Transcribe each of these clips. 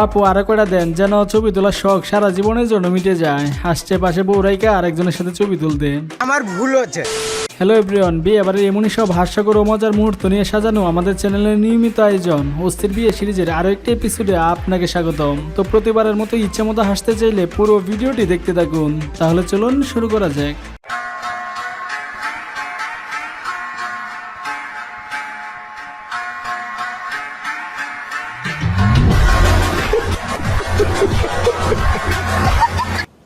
আপু আরো কয়টা দেন, যেন ছবি তোলার শখ সারা জীবনের জন্য মিটে যায়। আসছে পাশে বউরাইকে আরেকজনের সাথে ছবি তুলতে। আমার ভুল হচ্ছে। হ্যালো এভরিওয়ান, বিয়ে এবারে এমনই সব হাস্যকর ও মজার মুহূর্ত নিয়ে সাজানো আমাদের চ্যানেলের নিয়মিত আয়োজন অস্থির বিয়ে সিরিজের আরো একটি এপিসোডে আপনাকে স্বাগতম। তো প্রতিবারের মতো ইচ্ছে মতো হাসতে চাইলে পুরো ভিডিওটি দেখতে থাকুন। তাহলে চলুন শুরু করা যাক।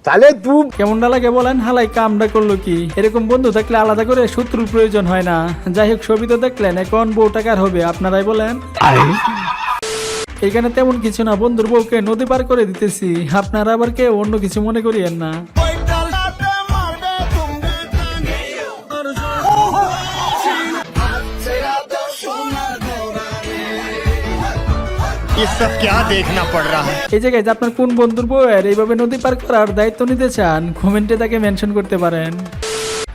তাহলে তুই কেমনটা লাগে বলেন? হালাই কামটা করলো কি? এরকম বন্ধু থাকলে আলাদা করে শত্রুর প্রয়োজন হয় না। যাই হোক, ছবি তো দেখলেন, এখন বউটা কার হবে আপনারাই বলেন। এখানে তেমন কিছু না, বন্ধুর বউকে নদী পার করে দিতেছি। আপনারা আবার কেউ অন্য কিছু মনে করিয়েন না। ये सब क्या देखना पड़ रहा है। এই জায়গায় আপনার কোন বন্ধুর বউয়ের এইভাবে নদী পার করার দায়িত্ব নিতে চান, কমেন্টে তাকে মেনশন করতে পারেন।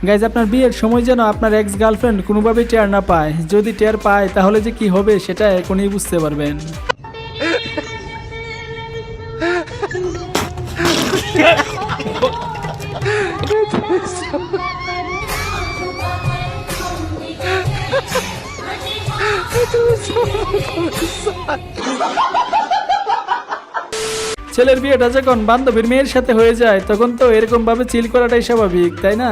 গাইজ, আপনার বিয়ের সময় যেন আপনার এক্স গার্লফ্রেন্ড কোনোভাবেই টের না পায়। যদি টের পায় তাহলে যে কি হবে সেটা এখনই বুঝতে পারবেন। ছেলের বিয়েটা যখন বান্ধবীর মেয়ের সাথে হয়ে যায় তখন তো এরকম ভাবে চিল করাটাই স্বাভাবিক, তাই না?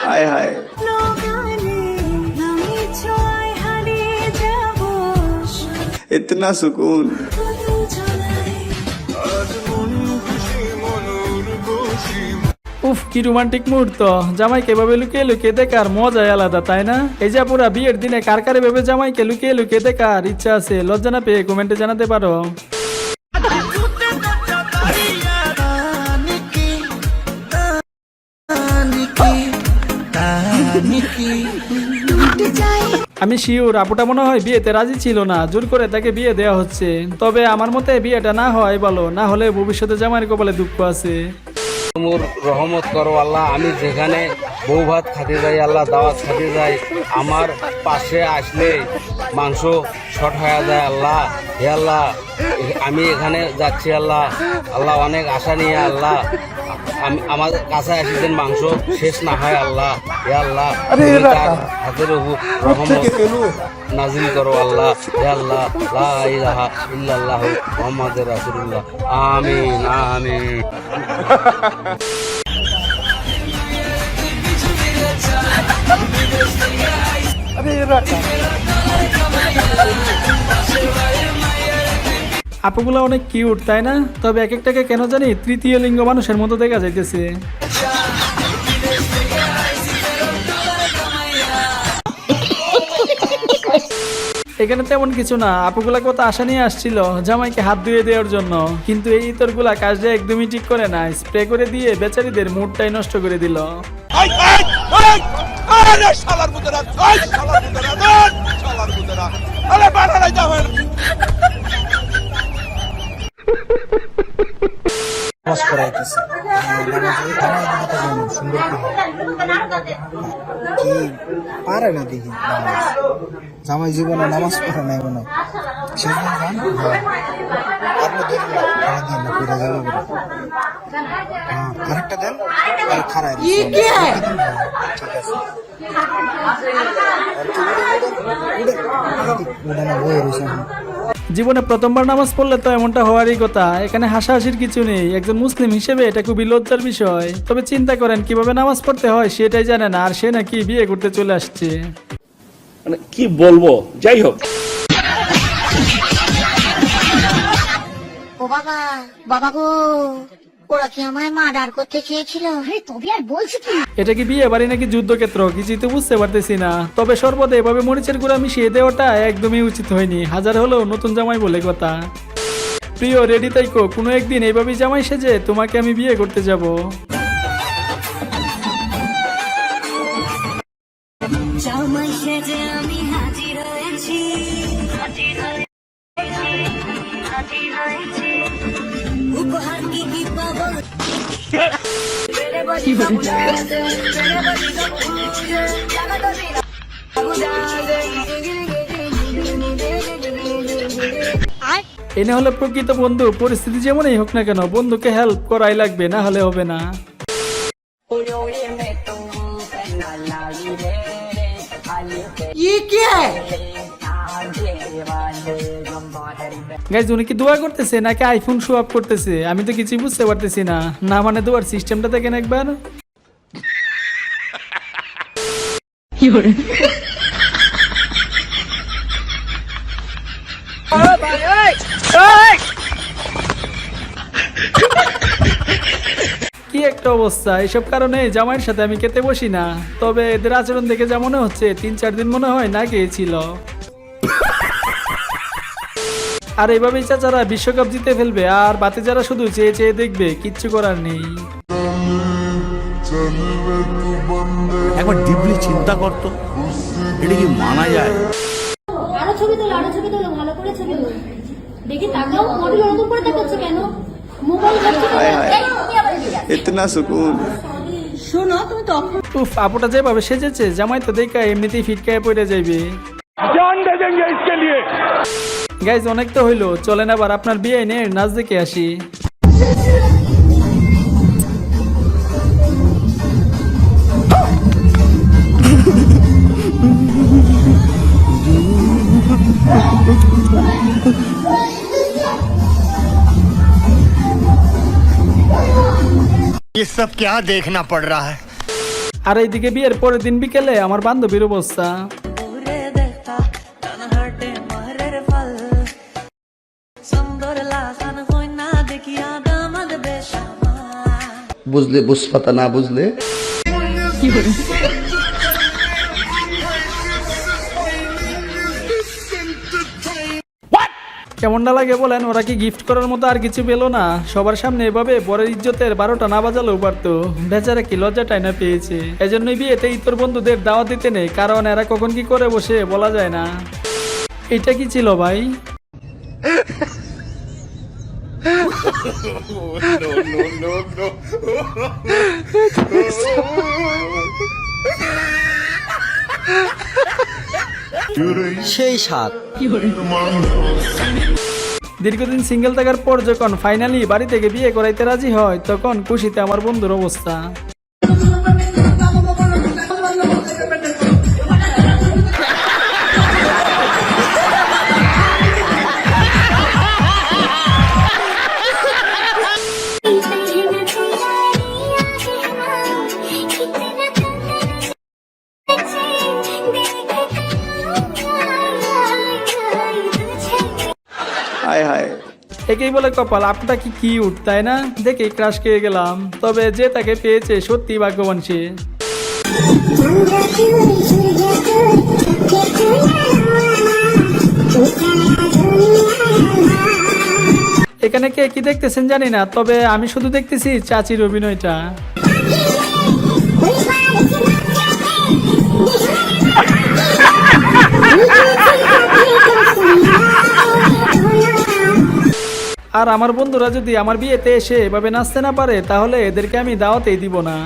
हाय हाय इतना सुकून। উফ, কি রোমান্টিক মুহূর্ত। জামাইকে এভাবে লুকিয়ে লুকিয়ে দেখার মজাই আলাদা, তাই না? এই যে পুরা বিয়ের দিনে কার কার এভাবে জামাইকে লুকিয়ে লুকিয়ে দেখার ইচ্ছা আছে, লজ্জা না পেয়ে কমেন্টে জানাতে পারো। আমি শিওর আপুটা মনে হয় বিয়েতে রাজি ছিল না, জোর করে তাকে বিয়ে দেওয়া হচ্ছে। তবে আমার মতে বিয়েটা না হয় ভালো, না হলে ভবিষ্যতে জামাইয়ের কপালে দুঃখ আছে। মোর রহমত করো আল্লাহ। আমি যেখানে বউ ভাত খাতে যাই আল্লাহ, দাওয়াত খাতে যাই, আমার পাশে আসলে মাংস শর্ট হয়ে যায় আল্লাহ। হে আল্লাহ, আমি এখানে যাচ্ছি আল্লাহ। আল্লাহ অনেক আশা নিয়ে আল্লাহ আমি আমার কাছে আসিছেন, মাংস শেষ না হয় আল্লাহ। হে আল্লাহ, তার হাতের উপর রহমত নাজিল করো আল্লাহ। হে আল্লাহ, লা ইলাহা ইল্লাল্লাহ মুহাম্মাদুর রাসূলুল্লাহ। আমিন আমিন। আপুগুলা অনেক কিউট, তাই না? তবে এক একটাকে কেন জানি তৃতীয় লিঙ্গ মানুষের মতো দেখা যাইতেছে। এখানে তেমন কিছু না, আপুগুলা কত আশা নিয়ে আসছিল জামাইকে হাত ধুয়ে দেওয়ার জন্য, কিন্তু এই ইতরগুলা কাজটা একদমই ঠিক করে না। স্প্রে করে দিয়ে বেচারিদের মুডটাই নষ্ট করে দিল। পারে না দেখি জামাই জীবনে নামাজ পড়ে নাই মনে হয়। আরেকটা দেন, খারাপ জীবনে প্রথমবার নামাজ পড়লে তো এমনটা হওয়ারই কথা। এখানে হাসাহাসির কিছু নেই। একজন মুসলিম হিসেবে এটা খুবই লজ্জার বিষয়। তবে চিন্তা করেন, কিভাবে নামাজ পড়তে হয় সেটাই জানে না, আর সে নাকি বিয়ে করতে চলে আসছে। মানে কি বলবো, যাই হোক। ও বাবা, বাবা গো, ওরা কি আমায় মার্ডার করতে চেয়েছিল? তবে আর বলছি কি, এটা কি বিয়ে বাড়ি নাকি যুদ্ধক্ষেত্র কিছুই তো বুঝতে পারতেছি না। তবে সর্বদা এভাবে মরিচের গুঁড়া মিশিয়ে দেওয়াটা একদমই উচিত হয়নি, হাজার হলেও নতুন জামাই বলে কথা। প্রিয়, রেডি তাইকো, কোনো একদিন এইভাবেই জামাই সেজে তোমাকে আমি বিয়ে করতে যাব। জামাই সেজে আমি হাজির হয়েছি উপহার কি কি পাবো এনে হলো প্রকৃত বন্ধু। পরিস্থিতি যেমনই হোক না কেন বন্ধুকে হেল্প করাই লাগবে, না হলে হবে না। গাইজ উনি কি দোয়া করতেছে নাকি আইফোন শো আপ করতেছে আমি তো কিছুই বুঝতে পারতেছি না। না মানে দোয়ার সিস্টেমটা দেখেন একবার। কি একটা অবস্থা! এইসব কারণে জামাইয়ের সাথে আমি খেতে বসি না। তবে এদের আচরণ দেখে যা মনে হচ্ছে 3-4 দিন মনে হয় না গিয়েছিল। আর এইভাবেই চাচারা বিশ্বকাপ জিতে ফেলবে, আর বাতি যারা শুধু চেয়ে চেয়ে দেখবে, কিচ্ছু করার নেই। একবার ডিপলি চিন্তা করতো, এটা কি মানা যায়? আরো ছবি তোলো, ভালো করে ছবি তোলো। দেখি তাকাও, মডেল ওরকম করে তাকাচ্ছে কেন? মোবাইল ধরছে हाय हाय इतना सुकून। শোনো তুমি তো উফ, আপুটা যেভাবে সেজেছে জামাই তো দেখা এমনিতেই ফিটকায় পড়ে যাইবে। গাইজ অনেক তো হইলো, চলেন আবার আপনার বিয়ে নে নাচ দেখে আসি। ये सब क्या देखना पड़ रहा है? আর এইদিকে বিয়ের পরের দিন বিকেলে আমার বান্ধবীর অবস্থা। বুঝলে বুঝপাতা, না বুঝলে কেমনটা লাগে বলেন? ওরা কি গিফট করার মতো আর কিছু পেলো না? সবার সামনে এভাবে বরের ইজ্জতের 12টা না বাজালেও পারতো। বেচারা কি লজ্জাটাই না পেয়েছে। এজন্যই বিয়েতে ইতর বন্ধুদের দাওয়াত দিতে নেই, কারণ এরা কখন কি করে বসে বলা যায় না। এটা কি ছিল ভাই? সেই স্বাদ। দীর্ঘদিন সিঙ্গেল থাকার পর যখন ফাইনালি বাড়ি থেকে বিয়ে করাইতে রাজি হয়, তখন খুশিতে আমার বন্ধুর অবস্থা। हाय हाय একেই বলে কপাল। আপনাটা কি কিউট, তাই না? দেখে ক্রাশ খেয়ে গেলাম। তবে যে তাকে পেয়েছে সত্যি ভাগ্যবান সে। এখানে কে কি দেখতেছেন জানি না, তবে আমি শুধু দেখতেছি চাচির অভিনয়টা। আর আমার বন্ধুরা যদি আমার বিয়েতে এসে এভাবে নাচতে না পারে, তাহলে এদেরকে আমি দাওয়াতেই দিব না।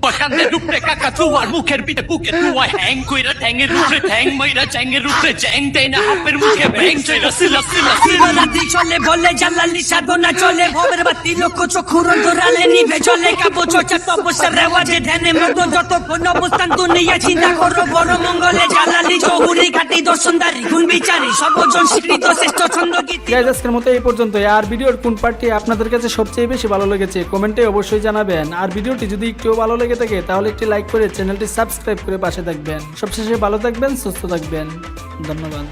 Bakande rupre kakatuar mukher pite puke tuwa hang koira thange rupre thang moira change rupre jang teina happer mukhe bang sila sila sila sila rati chole bolle jalali sadona chole bhober bati lokko chokhur dorale nibe chole kabo chocha topose rewaje dhane moto joto kono obstan duniya chinta koro boro mongole jalali chowuri ঘাটি দর্শনদারি গুণ বিচারি সর্বজন স্বীকৃত শ্রেষ্ঠ ছন্দ গীতি। Guys আজকের মতো এই পর্যন্ত। আর ভিডিওর কোন পার্টটি আপনাদের কাছে সবচেয়ে বেশি ভালো লেগেছে কমেন্টে অবশ্যই জানাবেন। আর ভিডিওটি যদি একটু ভালো লেগে থাকে তাহলে একটি লাইক করে চ্যানেলটি সাবস্ক্রাইব করে পাশে থাকবেন। সবশেষে ভালো থাকবেন, সুস্থ থাকবেন। ধন্যবাদ।